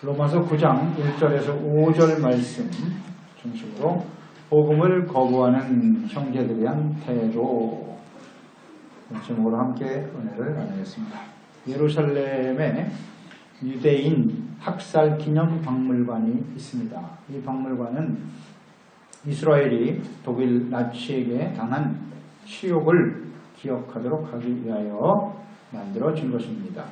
로마서 9장 1절에서 5절 말씀 중심으로 복음을 거부하는 형제들에 대한 태도 제목으로 함께 은혜를 나누겠습니다. 예루살렘에 유대인 학살 기념 박물관이 있습니다. 이 박물관은 이스라엘이 독일 나치에게 당한 치욕을 기억하도록 하기 위하여 만들어진 것입니다.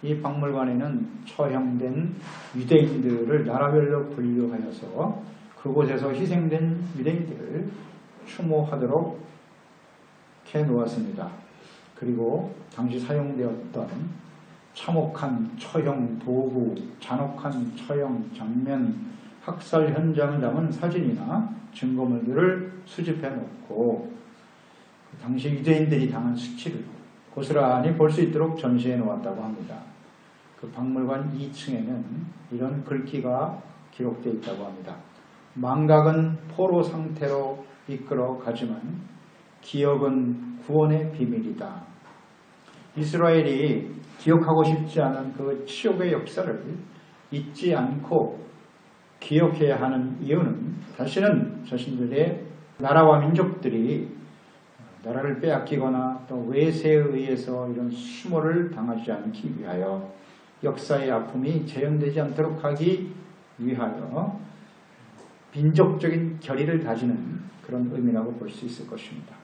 이 박물관에는 처형된 유대인들을 나라별로 분류하여서 그곳에서 희생된 유대인들을 추모하도록 해놓았습니다. 그리고 당시 사용되었던 참혹한 처형 도구, 잔혹한 처형 장면, 학살 현장을 담은 사진이나 증거물들을 수집해 놓고 당시 유대인들이 당한 수치를 고스란히 볼 수 있도록 전시해 놓았다고 합니다. 그 박물관 2층에는 이런 글귀가 기록되어 있다고 합니다. 망각은 포로 상태로 이끌어 가지만 기억은 구원의 비밀이다. 이스라엘이 기억하고 싶지 않은 그 치욕의 역사를 잊지 않고 기억해야 하는 이유는 다시는 자신들의 나라와 민족들이 나라를 빼앗기거나 또 외세에 의해서 이런 수모를 당하지 않기 위하여 역사의 아픔이 재현되지 않도록 하기 위하여 민족적인 결의를 다지는 그런 의미라고 볼 수 있을 것입니다.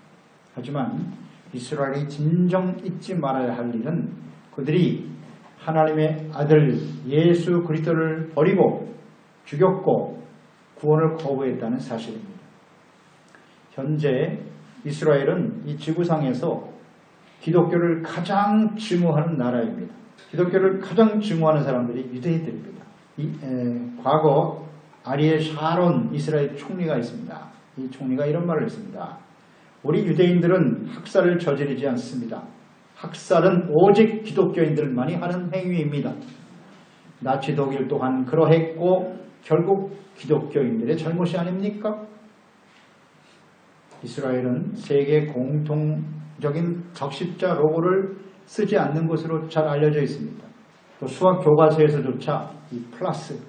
하지만 이스라엘이 진정 잊지 말아야 할 일은 그들이 하나님의 아들 예수 그리스도를 버리고 죽였고 구원을 거부했다는 사실입니다. 현재 이스라엘은 이 지구상에서 기독교를 가장 증오하는 나라입니다. 기독교를 가장 증오하는 사람들이 유대인들입니다. 과거 아리엘 샤론 이스라엘 총리가 있습니다. 이 총리가 이런 말을 했습니다. 우리 유대인들은 학살을 저지르지 않습니다. 학살은 오직 기독교인들만이 하는 행위입니다. 나치 독일 또한 그러했고 결국 기독교인들의 잘못이 아닙니까? 이스라엘은 세계 공통적인 적십자 로고를 쓰지 않는 것으로 잘 알려져 있습니다. 또 수학 교과서에서조차 이 플러스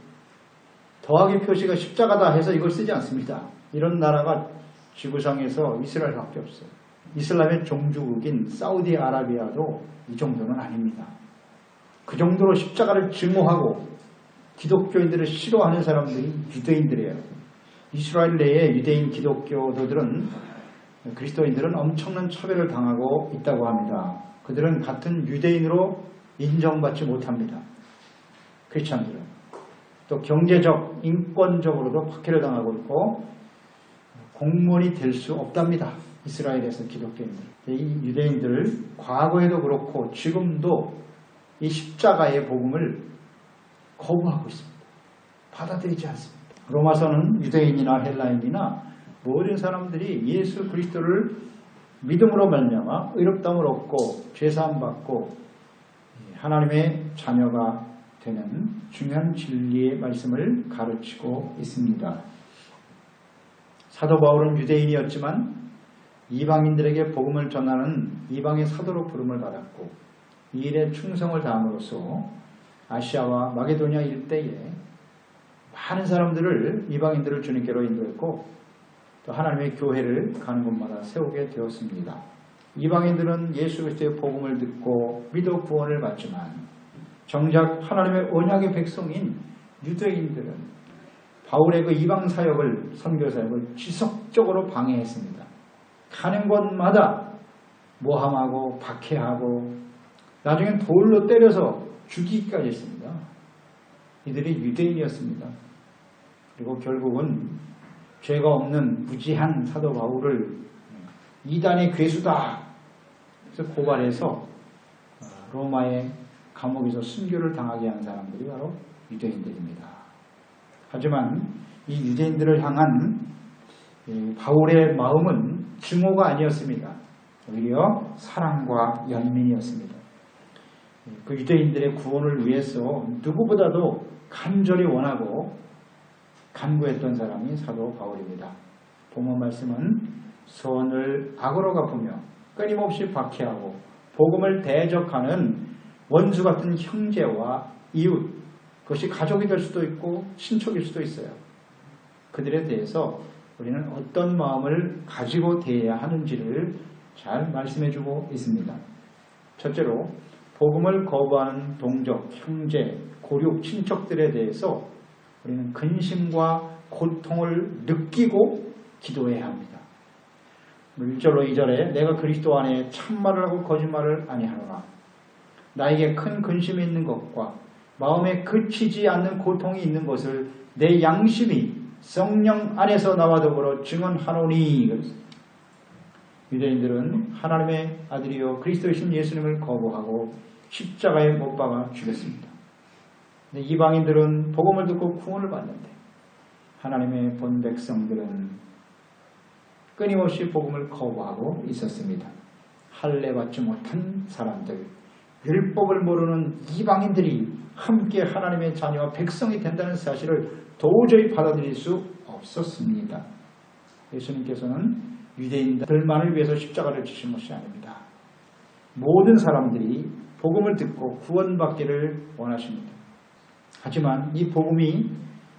더하기 표시가 십자가다 해서 이걸 쓰지 않습니다. 이런 나라가 지구상에서 이스라엘밖에 없어요. 이슬람의 종주국인 사우디아라비아도 이 정도는 아닙니다. 그 정도로 십자가를 증오하고 기독교인들을 싫어하는 사람들이 유대인들이에요. 이스라엘 내의 유대인 기독교도들은 그리스도인들은 엄청난 차별을 당하고 있다고 합니다. 그들은 같은 유대인으로 인정받지 못합니다. 크리스찬들은. 또 경제적, 인권적으로도 박해를 당하고 있고 공무원이 될 수 없답니다. 이스라엘에서 기독교인들. 이 유대인들 과거에도 그렇고 지금도 이 십자가의 복음을 거부하고 있습니다. 받아들이지 않습니다. 로마서는 유대인이나 헬라인이나 모든 사람들이 예수 그리스도를 믿음으로 말미암아 의롭다함을 얻고 죄사함 받고 하나님의 자녀가 되는 중요한 진리의 말씀을 가르치고 있습니다. 사도 바울은 유대인이었지만 이방인들에게 복음을 전하는 이방의 사도로 부름을 받았고 이 일에 충성을 다함으로써 아시아와 마게도니아 일대에 많은 사람들을 이방인들을 주님께로 인도했고 또 하나님의 교회를 가는 곳마다 세우게 되었습니다. 이방인들은 예수 그리스도의 복음을 듣고 믿어 구원을 받지만 정작 하나님의 언약의 백성인 유대인들은 바울의 그 이방 사역을 선교 사역을 지속적으로 방해했습니다. 가는 곳마다 모함하고 박해하고 나중엔 돌로 때려서 죽이기까지 했습니다. 이들이 유대인이었습니다. 그리고 결국은 죄가 없는 무지한 사도 바울을 이단의 괴수다 그래서 고발해서 로마의 감옥에서 순교를 당하게 한 사람들이 바로 유대인들입니다. 하지만 이 유대인들을 향한 바울의 마음은 증오가 아니었습니다. 오히려 사랑과 연민이었습니다. 그 유대인들의 구원을 위해서 누구보다도 간절히 원하고 간구했던 사람이 사도 바울입니다. 본문 말씀은 선을 악으로 갚으며 끊임없이 박해하고 복음을 대적하는 원수 같은 형제와 이웃 그것이 가족이 될 수도 있고 친척일 수도 있어요. 그들에 대해서 우리는 어떤 마음을 가지고 대해야 하는지를 잘 말씀해주고 있습니다. 첫째로 복음을 거부하는 동족, 형제, 고륙, 친척들에 대해서 우리는 근심과 고통을 느끼고 기도해야 합니다. 1절로 2절에 내가 그리스도 안에 참말을 하고 거짓말을 아니하노라. 나에게 큰 근심이 있는 것과 마음에 그치지 않는 고통이 있는 것을 내 양심이 성령 안에서 나와 더불어 증언하노니. 유대인들은 하나님의 아들이요 그리스도이신 예수님을 거부하고 십자가에 못 박아 죽였습니다. 근데 이방인들은 복음을 듣고 구원을 받는데 하나님의 본 백성들은 끊임없이 복음을 거부하고 있었습니다. 할례 받지 못한 사람들, 율법을 모르는 이방인들이 함께 하나님의 자녀와 백성이 된다는 사실을 도저히 받아들일 수 없었습니다. 예수님께서는 유대인들만을 위해서 십자가를 지신 것이 아닙니다. 모든 사람들이 복음을 듣고 구원받기를 원하십니다. 하지만 이 복음이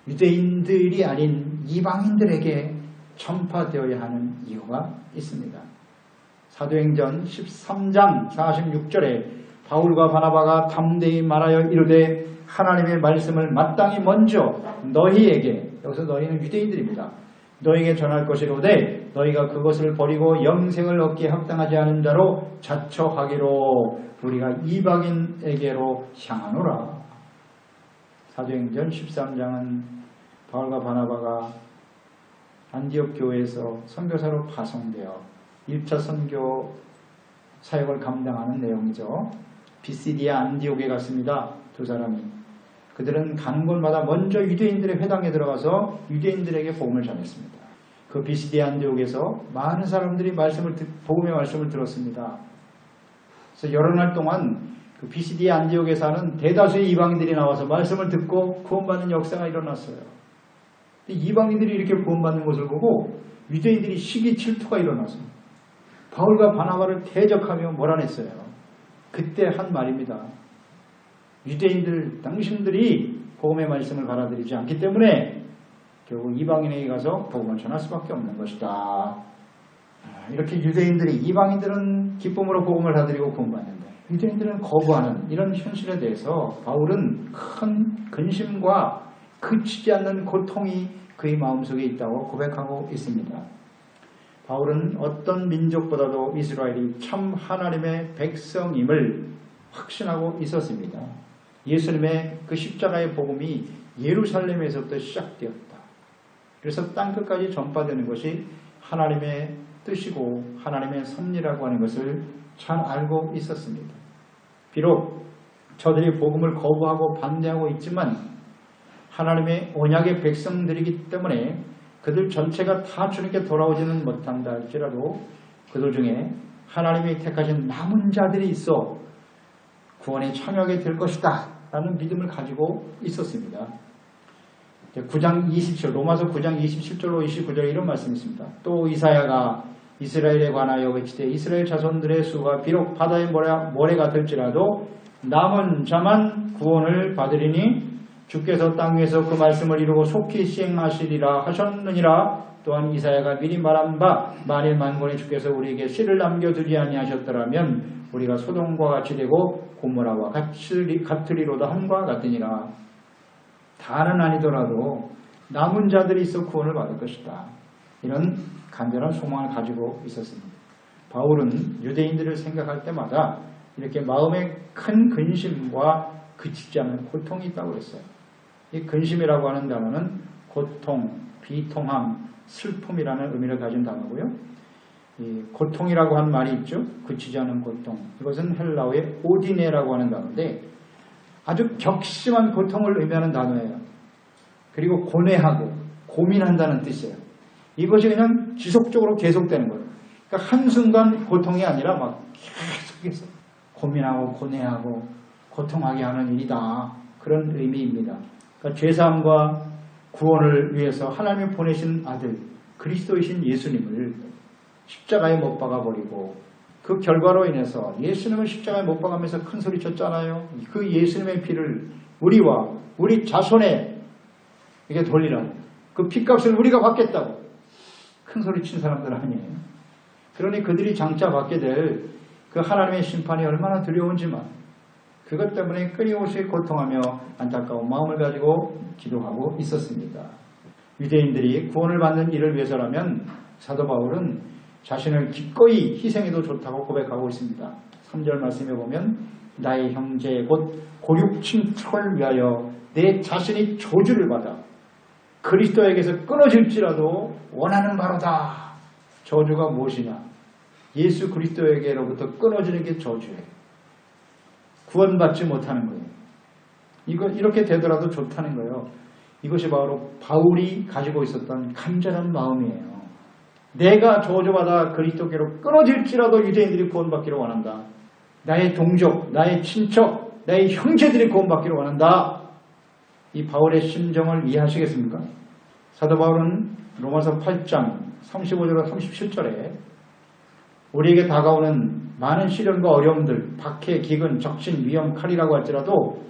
유대인들이 아닌 이방인들에게 전파되어야 하는 이유가 있습니다. 사도행전 13장 46절에 바울과 바나바가 담대히 말하여 이르되 하나님의 말씀을 마땅히 먼저 너희에게, 여기서 너희는 유대인들입니다. 너희에게 전할 것이로되 너희가 그것을 버리고 영생을 얻기에 합당하지 않은 자로 자처하기로 우리가 이방인에게로 향하노라. 사도행전 13장은 바울과 바나바가 안디옥 교회에서 선교사로 파송되어 1차 선교 사역을 감당하는 내용이죠. 비시디아 안디옥에 갔습니다. 두 사람이. 그들은 가는 곳마다 먼저 유대인들의 회당에 들어가서 유대인들에게 복음을 전했습니다. 그 비시디아 안디옥에서 많은 사람들이 복음의 말씀을 들었습니다. 그래서 여러 날 동안 그 비시디아 안디옥에 사는 대다수의 이방인들이 나와서 말씀을 듣고 구원받는 역사가 일어났어요. 이방인들이 이렇게 구원받는 것을 보고 유대인들이 시기 질투가 일어나서 바울과 바나바를 대적하며 몰아냈어요. 그때 한 말입니다. 유대인들 당신들이 복음의 말씀을 받아들이지 않기 때문에 결국 이방인에게 가서 복음을 전할 수밖에 없는 것이다. 이렇게 유대인들이, 이방인들은 기쁨으로 복음을 받아들이고 구원받는데 유대인들은 거부하는 이런 현실에 대해서 바울은 큰 근심과 그치지 않는 고통이 그의 마음속에 있다고 고백하고 있습니다. 바울은 어떤 민족보다도 이스라엘이 참 하나님의 백성임을 확신하고 있었습니다. 예수님의 그 십자가의 복음이 예루살렘에서부터 시작되었다. 그래서 땅끝까지 전파되는 것이 하나님의 뜻이고 하나님의 섭리라고 하는 것을 잘 알고 있었습니다. 비록 저들이 복음을 거부하고 반대하고 있지만 하나님의 언약의 백성들이기 때문에 그들 전체가 다 주님께 돌아오지는 못한다 할지라도 그들 중에 하나님이 택하신 남은 자들이 있어 구원에 참여하게 될 것이다 라는 믿음을 가지고 있었습니다. 9장 27절, 로마서 9장 27절로 29절에 이런 말씀이 있습니다. 또 이사야가 이스라엘에 관하여 외치되 이스라엘 자손들의 수가 비록 바다의 모래가 될지라도 남은 자만 구원을 받으리니 주께서 땅 위에서 그 말씀을 이루고 속히 시행하시리라 하셨느니라. 또한 이사야가 미리 말한 바 만일 만군의 주께서 우리에게 씨를 남겨두지 아니하셨더라면 우리가 소돔과 같이 되고 고모라와 같으리로다 함과 같으니라. 다는 아니더라도 남은 자들이 있어 구원을 받을 것이다. 이런 간절한 소망을 가지고 있었습니다. 바울은 유대인들을 생각할 때마다 이렇게 마음에 큰 근심과 그치지 않은 고통이 있다고 했어요. 이 근심이라고 하는 단어는 고통, 비통함, 슬픔이라는 의미를 가진 단어고요. 이 고통이라고 하는 말이 있죠. 그치지 않은 고통. 이것은 헬라어의 오디네라고 하는 단어인데 아주 격심한 고통을 의미하는 단어예요. 그리고 고뇌하고 고민한다는 뜻이에요. 이것이 그냥 지속적으로 계속되는 거예요. 그러니까 한순간 고통이 아니라 막 계속해서 고민하고 고뇌하고 고통하게 하는 일이다. 그런 의미입니다. 그러니까 죄사함과 구원을 위해서 하나님이 보내신 아들 그리스도이신 예수님을 십자가에 못 박아버리고 그 결과로 인해서 예수님을 십자가에 못 박으면서 큰 소리 쳤잖아요. 그 예수님의 피를 우리와 우리 자손에 이게 돌리라고. 그 핏값을 우리가 받겠다고. 큰 소리 친 사람들 아니에요. 그러니 그들이 장차 받게 될 그 하나님의 심판이 얼마나 두려운지만 그것 때문에 끊임없이 고통하며 안타까운 마음을 가지고 기도하고 있었습니다. 유대인들이 구원을 받는 일을 위해서라면 사도 바울은 자신을 기꺼이 희생해도 좋다고 고백하고 있습니다. 3절 말씀에 보면 나의 형제 곧 고육친척을 위하여 내 자신이 저주를 받아 그리스도에게서 끊어질지라도 원하는 바로다. 저주가 무엇이냐? 예수 그리스도에게로부터 끊어지는 게 저주예요. 구원받지 못하는 거예요. 이렇게 되더라도 좋다는 거예요. 이것이 바로 바울이 가지고 있었던 간절한 마음이에요. 내가 저주받아 그리스도께로 끊어질지라도 유대인들이 구원받기를 원한다. 나의 동족, 나의 친척, 나의 형제들이 구원받기를 원한다. 이 바울의 심정을 이해하시겠습니까? 사도 바울은 로마서 8장 35절과 37절에 우리에게 다가오는 많은 시련과 어려움들, 박해, 기근, 적신, 위험, 칼이라고 할지라도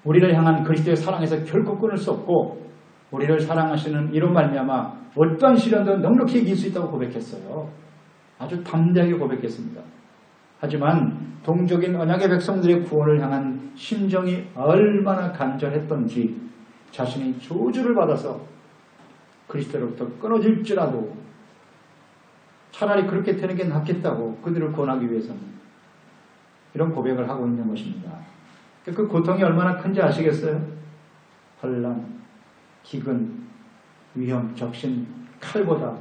우리를 향한 그리스도의 사랑에서 결코 끊을 수 없고 우리를 사랑하시는 이로 말미암아 어떠한 시련도 넉넉히 이길 수 있다고 고백했어요. 아주 담대하게 고백했습니다. 하지만 동족인 언약의 백성들의 구원을 향한 심정이 얼마나 간절했던지 자신이 저주를 받아서 그리스도로부터 끊어질지라도 차라리 그렇게 되는 게 낫겠다고 그들을 구원하기 위해서는 이런 고백을 하고 있는 것입니다. 그 고통이 얼마나 큰지 아시겠어요? 환난, 기근, 위험, 적신, 칼보다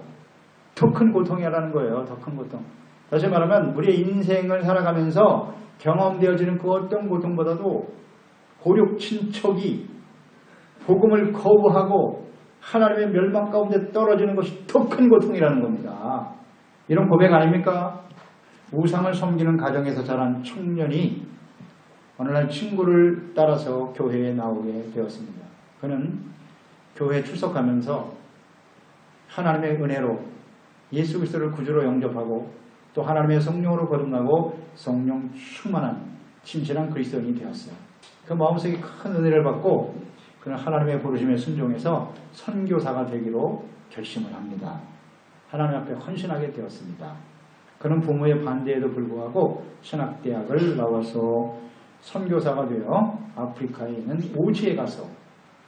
더 큰 고통이라는 거예요. 더 큰 고통. 다시 말하면 우리의 인생을 살아가면서 경험되어지는 그 어떤 고통보다도 고륙 친척이 복음을 거부하고 하나님의 멸망 가운데 떨어지는 것이 더 큰 고통이라는 겁니다. 이런 고백 아닙니까? 우상을 섬기는 가정에서 자란 청년이 어느 날 친구를 따라서 교회에 나오게 되었습니다. 그는 교회에 출석하면서 하나님의 은혜로 예수 그리스도를 구주로 영접하고 또 하나님의 성령으로 거듭나고 성령 충만한 진실한 그리스도인이 되었어요. 그 마음속에 큰 은혜를 받고 그는 하나님의 부르심에 순종해서 선교사가 되기로 결심을 합니다. 하나님 앞에 헌신하게 되었습니다. 그는 부모의 반대에도 불구하고 신학대학을 나와서 선교사가 되어 아프리카에 있는 오지에 가서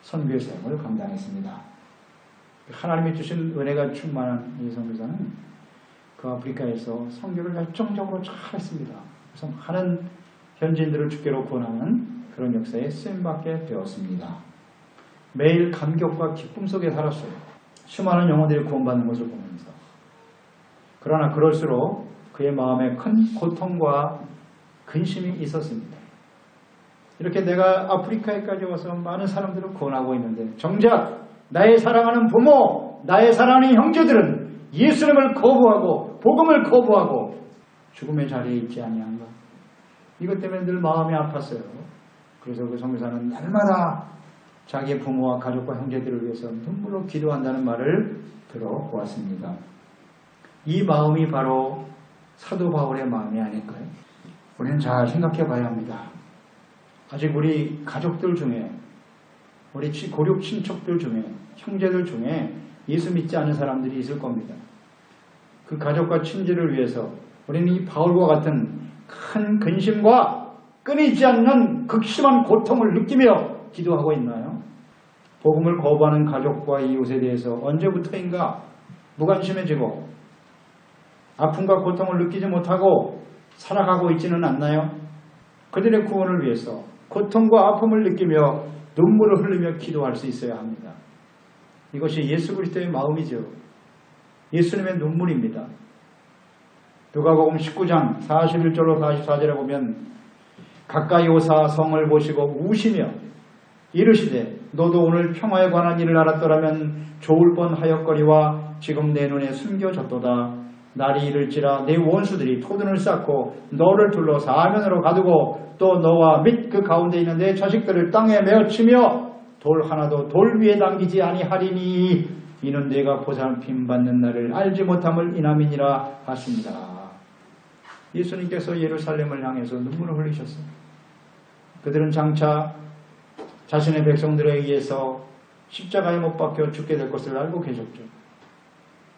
선교의 사역을 감당했습니다. 하나님이 주신 은혜가 충만한 이 선교사는 그 아프리카에서 선교를 열정적으로 잘했습니다. 그래서 많은 현지인들을 주께로 구원하는 그런 역사에 쓰임받게 되었습니다. 매일 감격과 기쁨 속에 살았어요. 수많은 영혼들이 구원받는 것을 보면서. 그러나 그럴수록 그의 마음에 큰 고통과 근심이 있었습니다. 이렇게 내가 아프리카에까지 와서 많은 사람들을 구원하고 있는데 정작 나의 사랑하는 부모, 나의 사랑하는 형제들은 예수님을 거부하고 복음을 거부하고 죽음의 자리에 있지 아니한가. 이것 때문에 늘 마음이 아팠어요. 그래서 그 선교사는 날마다 자기의 부모와 가족과 형제들을 위해서 눈물로 기도한다는 말을 들어보았습니다. 이 마음이 바로 사도 바울의 마음이 아닐까요? 우리는 잘 생각해 봐야 합니다. 아직 우리 가족들 중에 우리 고륙 친척들 중에 형제들 중에 예수 믿지 않은 사람들이 있을 겁니다. 그 가족과 친지를 위해서 우리는 이 바울과 같은 큰 근심과 끊이지 않는 극심한 고통을 느끼며 기도하고 있나요? 복음을 거부하는 가족과 이웃에 대해서 언제부터인가 무관심해지고 아픔과 고통을 느끼지 못하고 살아가고 있지는 않나요? 그들의 구원을 위해서 고통과 아픔을 느끼며 눈물을 흘리며 기도할 수 있어야 합니다. 이것이 예수 그리스도의 마음이죠. 예수님의 눈물입니다. 누가복음 19장 41절로 44절에 보면 가까이 오사 성을 보시고 우시며 이르시되 너도 오늘 평화에 관한 일을 알았더라면 좋을 뻔하였거니와 지금 내 눈에 숨겨졌도다. 날이 이를지라 내 원수들이 토둔을 쌓고 너를 둘러 사면으로 가두고 또 너와 및 그 가운데 있는 내 자식들을 땅에 메어치며 돌 하나도 돌 위에 남기지 아니하리니 이는 내가 보살핌 받는 날을 알지 못함을 인함이니라 하십니다. 예수님께서 예루살렘을 향해서 눈물을 흘리셨어요. 그들은 장차 자신의 백성들에 의해서 십자가에 못 박혀 죽게 될 것을 알고 계셨죠.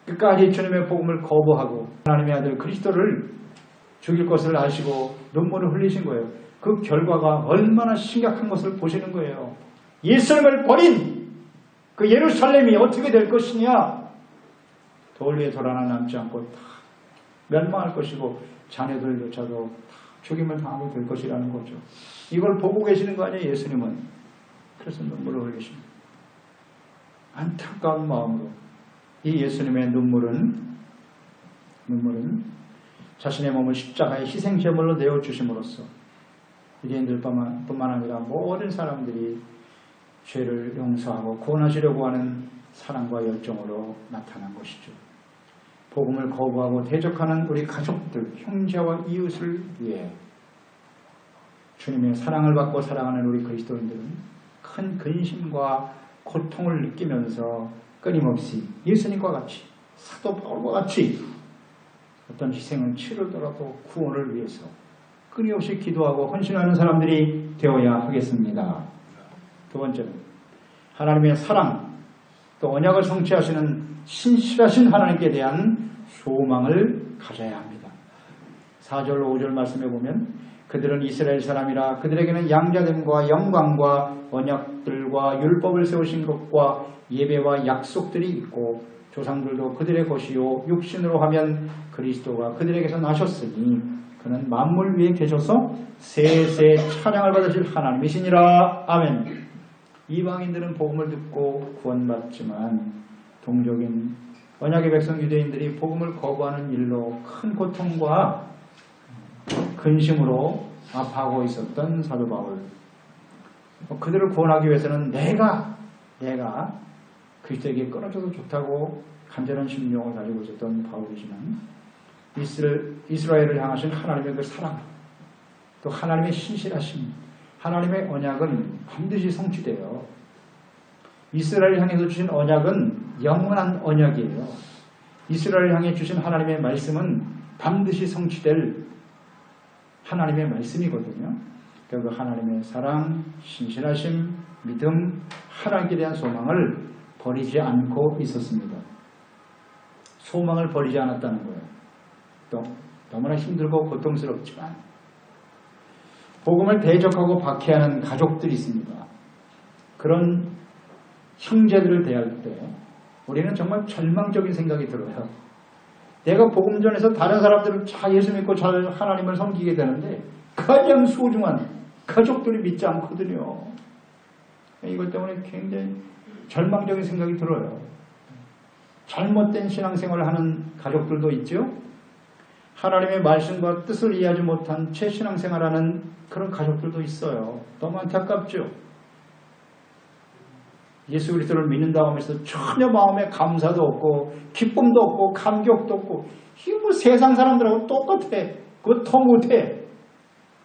끝까지 주님의 복음을 거부하고 하나님의 아들 그리스도를 죽일 것을 아시고 눈물을 흘리신 거예요. 그 결과가 얼마나 심각한 것을 보시는 거예요. 예수님을 버린 그 예루살렘이 어떻게 될 것이냐. 돌 위에 돌 하나 남지 않고 다 멸망할 것이고 자녀들조차도 다 죽임을 당하게 될 것이라는 거죠. 이걸 보고 계시는 거 아니에요, 예수님은. 그래서 눈물을 흘리십니다. 안타까운 마음으로 이 예수님의 눈물은 자신의 몸을 십자가의 희생제물로 내어주심으로써 유대인들뿐만 아니라 모든 사람들이 죄를 용서하고 구원하시려고 하는 사랑과 열정으로 나타난 것이죠. 복음을 거부하고 대적하는 우리 가족들, 형제와 이웃을 위해 주님의 사랑을 받고 사랑하는 우리 그리스도인들은 큰 근심과 고통을 느끼면서 끊임없이 예수님과 같이 사도 바울과 같이 어떤 희생을 치르더라도 구원을 위해서 끊임없이 기도하고 헌신하는 사람들이 되어야 하겠습니다. 두 번째는 하나님의 사랑, 또 언약을 성취하시는 신실하신 하나님께 대한 소망을 가져야 합니다. 4절 5절 말씀에 보면 그들은 이스라엘 사람이라 그들에게는 양자됨과 영광과 언약들과 율법을 세우신 것과 예배와 약속들이 있고 조상들도 그들의 것이요 육신으로 하면 그리스도가 그들에게서 나셨으니 그는 만물 위에 계셔서 세세 찬양을 받으실 하나님이시니라. 아멘. 이방인들은 복음을 듣고 구원받지만 동족인 언약의 백성 유대인들이 복음을 거부하는 일로 큰 고통과 근심으로 아파하고 있었던 사도 바울. 그들을 구원하기 위해서는 내가 그리스도에게 끊어져도 좋다고 간절한 심령을 가지고 있었던 바울이지만 이스라엘을 향하신 하나님의 그 사랑, 또 하나님의 신실하심, 하나님의 언약은 반드시 성취돼요. 이스라엘을 향해서 주신 언약은 영원한 언약이에요. 이스라엘을 향해 주신 하나님의 말씀은 반드시 성취될 하나님의 말씀이거든요. 그러니까 그 하나님의 사랑, 신실하심, 믿음, 하나님께 대한 소망을 버리지 않고 있었습니다. 소망을 버리지 않았다는 거예요. 또 너무나 힘들고 고통스럽지만 복음을 대적하고 박해하는 가족들이 있습니다. 그런 형제들을 대할 때 우리는 정말 절망적인 생각이 들어요. 내가 복음 전해서 다른 사람들을 잘 예수 믿고 잘 하나님을 섬기게 되는데 가장 소중한 가족들이 믿지 않거든요. 이것 때문에 굉장히 절망적인 생각이 들어요. 잘못된 신앙생활을 하는 가족들도 있죠. 하나님의 말씀과 뜻을 이해하지 못한 최신앙생활하는 그런 가족들도 있어요. 너무 안타깝죠. 예수 그리스도를 믿는다고 하면서 전혀 마음에 감사도 없고 기쁨도 없고 감격도 없고 이거 뭐 세상 사람들하고 똑같아. 그거 더 못해.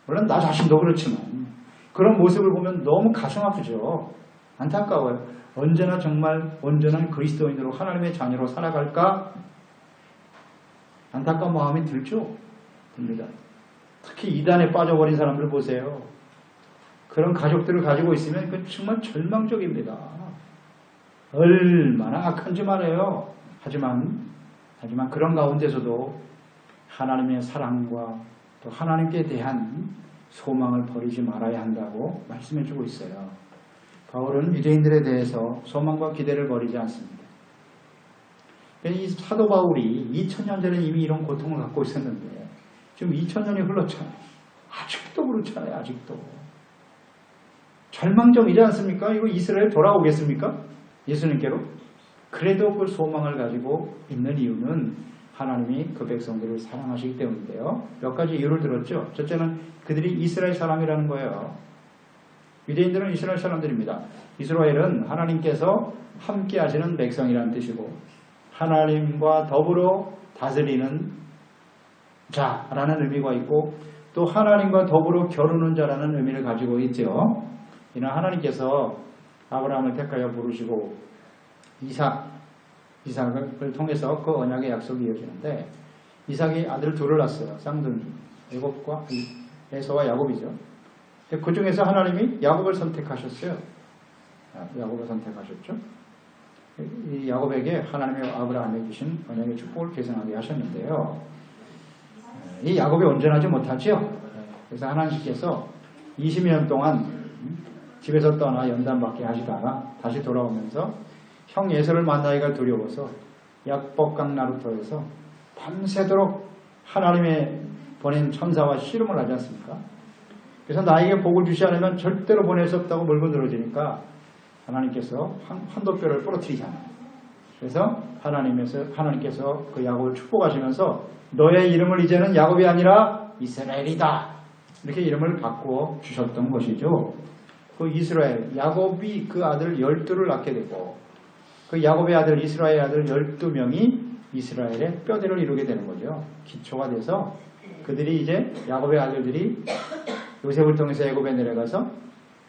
물론 나 자신도 그렇지만 그런 모습을 보면 너무 가슴 아프죠. 안타까워요. 언제나 정말 온전한 그리스도인으로 하나님의 자녀로 살아갈까? 안타까운 마음이 들죠. 듭니다. 특히 이단에 빠져버린 사람들 보세요. 그런 가족들을 가지고 있으면 그 정말 절망적입니다. 얼마나 악한지 말해요. 하지만 그런 가운데서도 하나님의 사랑과 또 하나님께 대한 소망을 버리지 말아야 한다고 말씀해주고 있어요. 바울은 유대인들에 대해서 소망과 기대를 버리지 않습니다. 이 사도 바울이 2000년 전에 이미 이런 고통을 갖고 있었는데 지금 2000년이 흘렀잖아요. 아직도 그렇잖아요. 아직도. 절망적이지 않습니까? 이거 이스라엘 돌아오겠습니까? 예수님께로? 그래도 그 소망을 가지고 있는 이유는 하나님이 그 백성들을 사랑하시기 때문인데요. 몇 가지 이유를 들었죠. 첫째는 그들이 이스라엘 사람이라는 거예요. 유대인들은 이스라엘 사람들입니다. 이스라엘은 하나님께서 함께 하시는 백성이라는 뜻이고 하나님과 더불어 다스리는 자라는 의미가 있고 또 하나님과 더불어 겨루는 자라는 의미를 가지고 있죠. 이는 하나님께서 아브라함을 택하여 부르시고 이삭을 통해서 그 언약의 약속이 이어지는데 이삭이 아들 둘을 낳았어요. 쌍둥이 애굽과 에서와 야곱이죠. 그 중에서 하나님이 야곱을 선택하셨어요. 야곱을 선택하셨죠. 이 야곱에게 하나님의 아브라함에 주신 언약의 축복을 계승하게 하셨는데요. 이 야곱이 온전하지 못하죠. 그래서 하나님께서 20년 동안 집에서 떠나 연단받게 하시다가 다시 돌아오면서 형 에서를 만나기가 두려워서 약복강 나루터에서 밤새도록 하나님의 보낸 천사와 씨름을 하지 않습니까? 그래서 나에게 복을 주시 않으면 절대로 보낼 수 없다고 물고 늘어지니까 하나님께서 환도뼈를 부러뜨리잖아요. 그래서 하나님께서 그 야곱을 축복하시면서 너의 이름을 이제는 야곱이 아니라 이스라엘이다. 이렇게 이름을 바꾸어 주셨던 것이죠. 그 이스라엘, 야곱이 그 아들 12를 낳게 되고 그 야곱의 아들 이스라엘의 아들 12명이 이스라엘의 뼈대를 이루게 되는 거죠. 기초가 돼서 그들이 이제 야곱의 아들들이 요셉을 통해서 애굽에 내려가서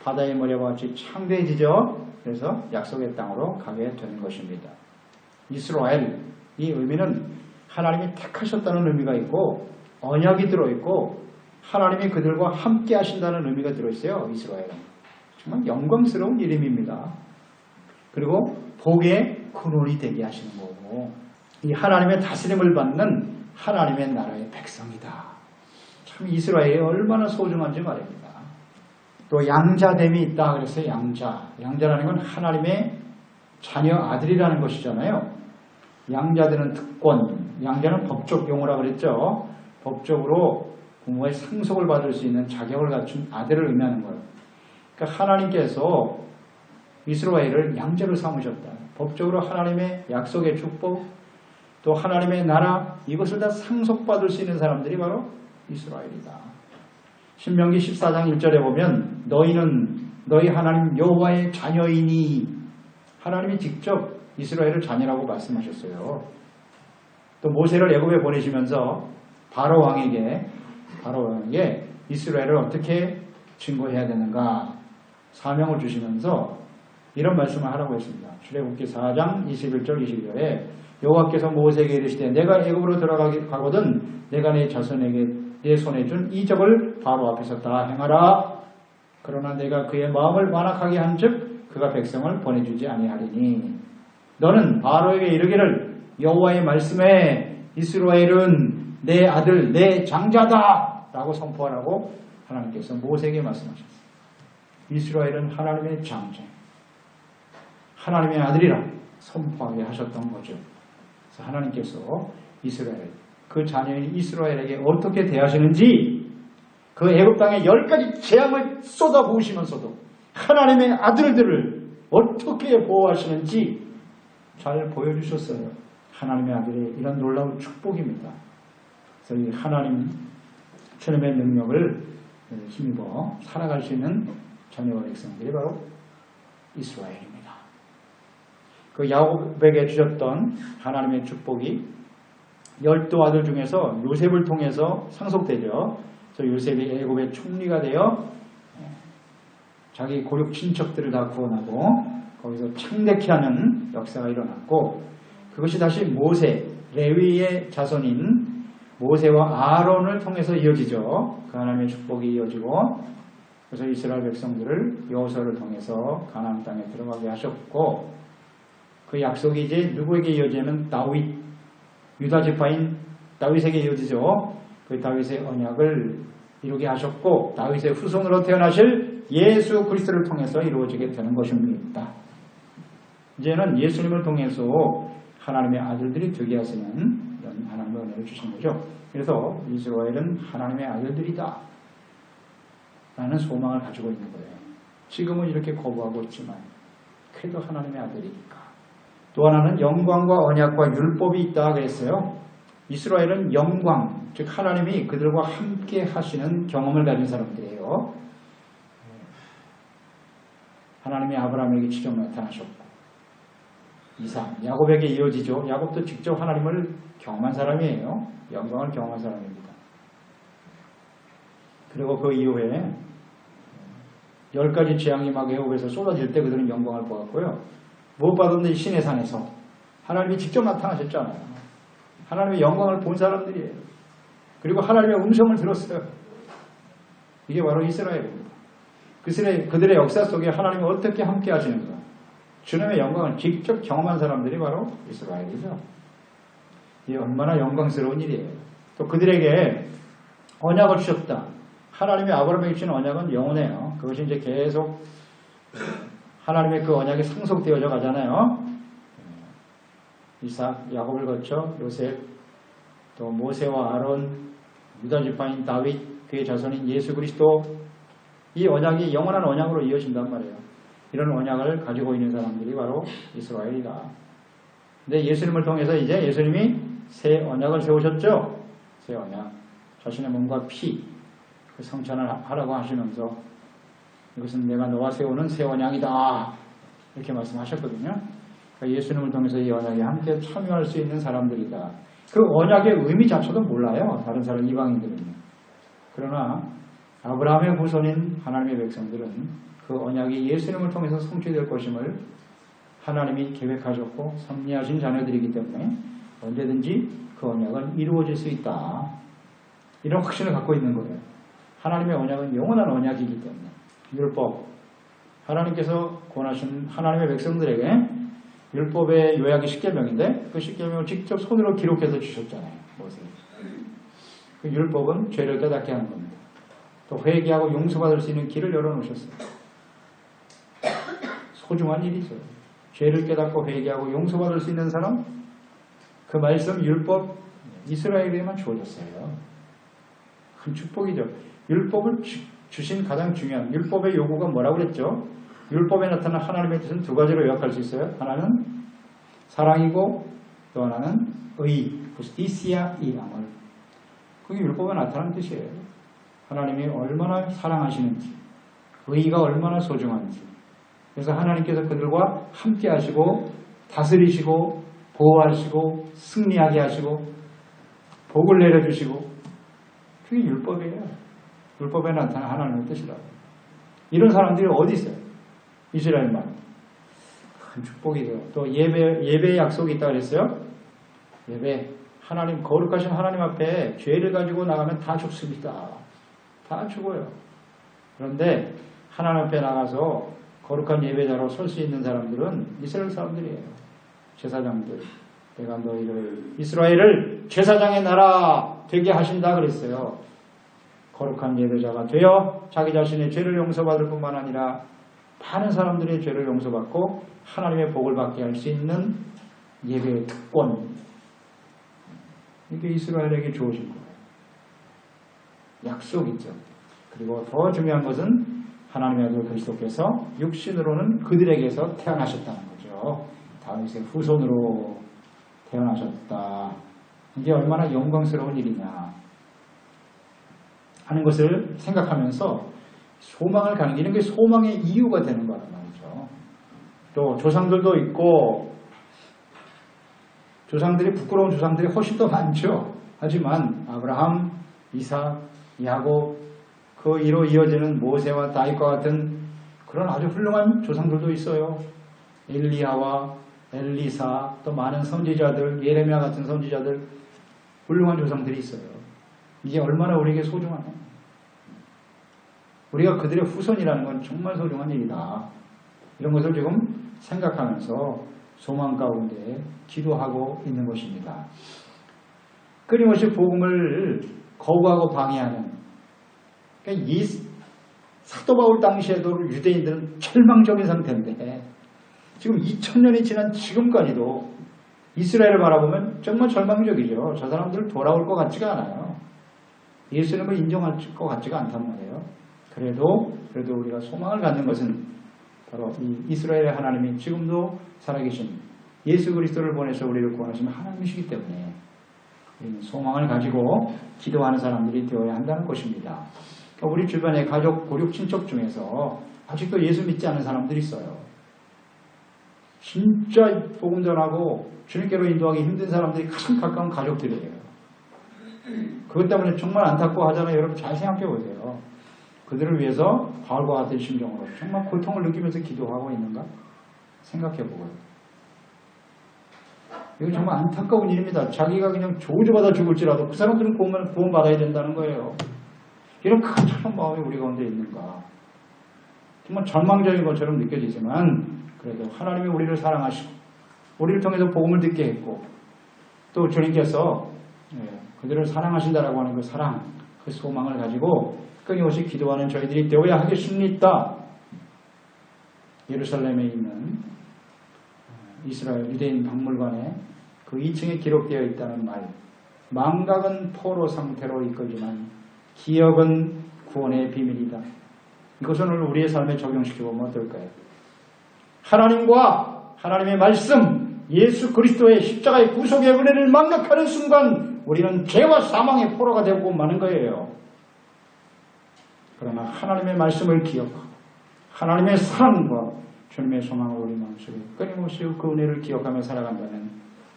바다의 모래와 같이 창대해지죠. 그래서 약속의 땅으로 가게 되는 것입니다. 이스라엘, 이 의미는 하나님이 택하셨다는 의미가 있고 언약이 들어있고 하나님이 그들과 함께 하신다는 의미가 들어있어요. 이스라엘은 정말 영광스러운 이름입니다. 그리고 복의 근원이 되게 하시는 거고 이 하나님의 다스림을 받는 하나님의 나라의 백성이다. 참 이스라엘이 얼마나 소중한지 말입니다. 또 양자됨이 있다 그래서 양자라는 건 하나님의 자녀 아들이라는 것이잖아요. 양자되는 특권, 양자는 법적 용어라 그랬죠. 법적으로 부모의 상속을 받을 수 있는 자격을 갖춘 아들을 의미하는 거예요. 그러니까 하나님께서 이스라엘을 양자로 삼으셨다. 법적으로 하나님의 약속의 축복, 또 하나님의 나라, 이것을 다 상속받을 수 있는 사람들이 바로 이스라엘이다. 신명기 14장 1절에 보면 너희는 너희 하나님 여호와의 자녀이니 하나님이 직접 이스라엘을 자녀라고 말씀하셨어요. 또 모세를 애굽에 보내시면서 바로 왕에게 이스라엘을 어떻게 증거해야 되는가 사명을 주시면서 이런 말씀을 하라고 했습니다. 출애굽기 4장 21절 22절에 여호와께서 모세에게 이르시되 내가 애굽으로 들어가거든 내가 내 자손에게 내 손에 준 이적을 바로 앞에서 다 행하라. 그러나 내가 그의 마음을 완악하게 한즉 그가 백성을 보내주지 아니하리니 너는 바로에게 이르기를 여호와의 말씀에 이스라엘은 내 아들 내 장자다 라고 선포하라고 하나님께서 모세에게 말씀하셨어요. 이스라엘은 하나님의 장자, 하나님의 아들이라 선포하게 하셨던 거죠. 그래서 하나님께서 이스라엘, 그 자녀인 이스라엘에게 어떻게 대하시는지 그 애굽 땅에 10가지 재앙을 쏟아부으시면서도 하나님의 아들들을 어떻게 보호하시는지 잘 보여주셨어요. 하나님의 아들의 이런 놀라운 축복입니다. 그래서 이 하나님 주님의 능력을 힘입어 살아갈 수 있는 자녀와 백성들이 바로 이스라엘입니다. 그 야곱에게 주셨던 하나님의 축복이 12아들 중에서 요셉을 통해서 상속되죠. 그래서 요셉이 애굽의 총리가 되어 자기 고륙 친척들을 다 구원하고 거기서 창대케 하는 역사가 일어났고 그것이 다시 모세, 레위의 자손인 모세와 아론을 통해서 이어지죠. 그 하나님의 축복이 이어지고 그래서 이스라엘 백성들을 여호수아를 통해서 가나안 땅에 들어가게 하셨고 그 약속이 이제 누구에게 이어지냐면 다윗, 유다 지파인 다윗에게 이어지죠. 그 다윗의 언약을 이루게 하셨고 다윗의 후손으로 태어나실 예수 그리스도를 통해서 이루어지게 되는 것입니다. 이제는 예수님을 통해서 하나님의 아들들이 되게 하시는 이런 하나님의 은혜를 주신 거죠. 그래서 이스라엘은 하나님의 아들들이다 라는 소망을 가지고 있는 거예요. 지금은 이렇게 거부하고 있지만 그래도 하나님의 아들이니까. 또 하나는 영광과 언약과 율법이 있다 그랬어요. 이스라엘은 영광, 즉 하나님이 그들과 함께 하시는 경험을 가진 사람들이에요. 하나님이 아브라함에게 직접 나타나셨고 이삭, 야곱에게 이어지죠. 야곱도 직접 하나님을 경험한 사람이에요. 영광을 경험한 사람입니다. 그리고 그 이후에 10가지 재앙이 막 애굽에서 쏟아질 때 그들은 영광을 보았고요. 무엇보다도 신의 산에서 하나님이 직접 나타나셨잖아요. 하나님의 영광을 본 사람들이에요. 그리고 하나님의 음성을 들었어요. 이게 바로 이스라엘입니다. 그들의 역사 속에 하나님이 어떻게 함께 하시는가. 주님의 영광을 직접 경험한 사람들이 바로 이스라엘이죠. 이 얼마나 영광스러운 일이에요. 또 그들에게 언약을 주셨다. 하나님이 아브라함에게 주신 언약은 영원해요. 그것이 이제 계속 하나님의 그 언약이 상속되어져 가잖아요. 이삭, 야곱을 거쳐 요셉, 또 모세와 아론, 유다 지파인 다윗, 그의 자손인 예수 그리스도, 이 언약이 영원한 언약으로 이어진단 말이에요. 이런 언약을 가지고 있는 사람들이 바로 이스라엘이다. 근데 예수님을 통해서 이제 예수님이 새 언약을 세우셨죠. 새 언약. 자신의 몸과 피, 그 성찬을 하라고 하시면서 이것은 내가 너와 세우는 새 언약이다. 이렇게 말씀하셨거든요. 그러니까 예수님을 통해서 이 언약에 함께 참여할 수 있는 사람들이다. 그 언약의 의미 자체도 몰라요. 다른 사람 이방인들은요. 그러나 아브라함의 후손인 하나님의 백성들은 그 언약이 예수님을 통해서 성취될 것임을 하나님이 계획하셨고 섭리하신 자녀들이기 때문에 언제든지 그 언약은 이루어질 수 있다. 이런 확신을 갖고 있는 거예요. 하나님의 언약은 영원한 언약이기 때문에. 율법, 하나님께서 권하신 하나님의 백성들에게 율법의 요약이 십계명인데 그 십계명을 직접 손으로 기록해서 주셨잖아요. 모세. 그 율법은 죄를 깨닫게 하는 겁니다. 또 회개하고 용서받을 수 있는 길을 열어놓으셨어요. 소중한 일이죠. 죄를 깨닫고 회개하고 용서받을 수 있는 사람, 그 말씀 율법 이스라엘에게만 주어졌어요. 큰 축복이죠. 율법을 주신 가장 중요한 율법의 요구가 뭐라고 그랬죠? 율법에 나타난 하나님의 뜻은 두 가지로 요약할 수 있어요. 하나는 사랑이고 또 하나는 의, justicia y amor. 그게 율법에 나타난 뜻이에요. 하나님이 얼마나 사랑하시는지, 의가 얼마나 소중한지. 그래서 하나님께서 그들과 함께 하시고 다스리시고 보호하시고 승리하게 하시고 복을 내려주시고, 그게 율법이에요. 율법에 나타난 하나님의 뜻이라고. 이런 사람들이 어디 있어요? 이스라엘만. 큰 축복이죠. 또 예배의 약속이 있다고 그랬어요. 예배. 하나님, 거룩하신 하나님 앞에 죄를 가지고 나가면 다 죽습니다. 다 죽어요. 그런데 하나님 앞에 나가서 거룩한 예배자로 설 수 있는 사람들은 이스라엘 사람들이에요. 제사장들. 내가 너희를 이스라엘을 제사장의 나라 되게 하신다 그랬어요. 거룩한 예배자가 되어 자기 자신의 죄를 용서받을 뿐만 아니라 많은 사람들의 죄를 용서받고 하나님의 복을 받게 할 수 있는 예배의 특권, 이게 이스라엘에게 주어진 거예요. 약속이죠. 그리고 더 중요한 것은 하나님의 아들 그리스도께서 육신으로는 그들에게서 태어나셨다는 거죠. 다윗의 후손으로 태어나셨다. 이게 얼마나 영광스러운 일이냐 하는 것을 생각하면서 소망을 가는 게, 이런 게 소망의 이유가 되는 거란 말이죠. 또 조상들도 있고, 조상들이, 부끄러운 조상들이 훨씬 더 많죠. 하지만 아브라함, 이삭, 야곱, 그 이로 이어지는 모세와 다윗과 같은 그런 아주 훌륭한 조상들도 있어요. 엘리야와 엘리사, 또 많은 선지자들, 예레미야 같은 선지자들, 훌륭한 조상들이 있어요. 이게 얼마나 우리에게 소중하냐. 우리가 그들의 후손이라는 건 정말 소중한 일이다. 이런 것을 지금 생각하면서 소망 가운데 기도하고 있는 것입니다. 끊임없이 복음을 거부하고 방해하는, 그러니까 이 사도 바울 당시에도 유대인들은 절망적인 상태인데 지금 2000년이 지난 지금까지도 이스라엘을 바라보면 정말 절망적이죠. 저 사람들은 돌아올 것 같지가 않아요. 예수님을 인정할 것 같지가 않단 말이에요. 그래도 우리가 소망을 갖는 것은 바로 이 이스라엘의 하나님이 지금도 살아계신 예수 그리스도를 보내서 우리를 구원하신 하나님이시기 때문에 소망을 가지고 기도하는 사람들이 되어야 한다는 것입니다. 그러니까 우리 주변의 가족, 고륙, 친척 중에서 아직도 예수 믿지 않는 사람들이 있어요. 진짜 복음 전하고 주님께로 인도하기 힘든 사람들이 가장 가까운 가족들이에요. 그것 때문에 정말 안타까워 하잖아요. 여러분 잘 생각해 보세요. 그들을 위해서 바울과 같은 심정으로 정말 고통을 느끼면서 기도하고 있는가? 생각해 보고요. 이건 정말 안타까운 일입니다. 자기가 그냥 저주받아 죽을지라도 그 사람들은 구원받아야 된다는 거예요. 이런 큰 마음이 우리 가운데 있는가? 정말 절망적인 것처럼 느껴지지만 그래도 하나님이 우리를 사랑하시고 우리를 통해서 복음을 듣게 했고 또 주님께서 그들을 사랑하신다라고 하는 그 사랑, 그 소망을 가지고 끊임없이 기도하는 저희들이 되어야 하겠습니다. 예루살렘에 있는 이스라엘 유대인 박물관에 그 2층에 기록되어 있다는 말, 망각은 포로 상태로 이끌지만 기억은 구원의 비밀이다. 이것을 오늘 우리의 삶에 적용시켜보면 어떨까요? 하나님과 하나님의 말씀, 예수 그리스도의 십자가의 구속의 은혜를 망각하는 순간 우리는 죄와 사망의 포로가 되고 마는 거예요. 그러나 하나님의 말씀을 기억하고 하나님의 사랑과 주님의 소망을 우리 마음속에 끊임없이 그 은혜를 기억하며 살아간다면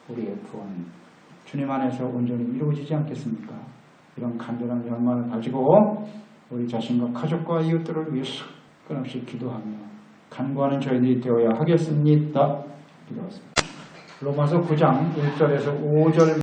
우리의 구원 주님 안에서 온전히 이루어지지 않겠습니까? 이런 간절한 열망을 가지고 우리 자신과 가족과 이웃들을 위해서 끊임없이 기도하며 간구하는 저희들이 되어야 하겠습니다. 기도하겠습니다. 로마서 9장 1절에서 5절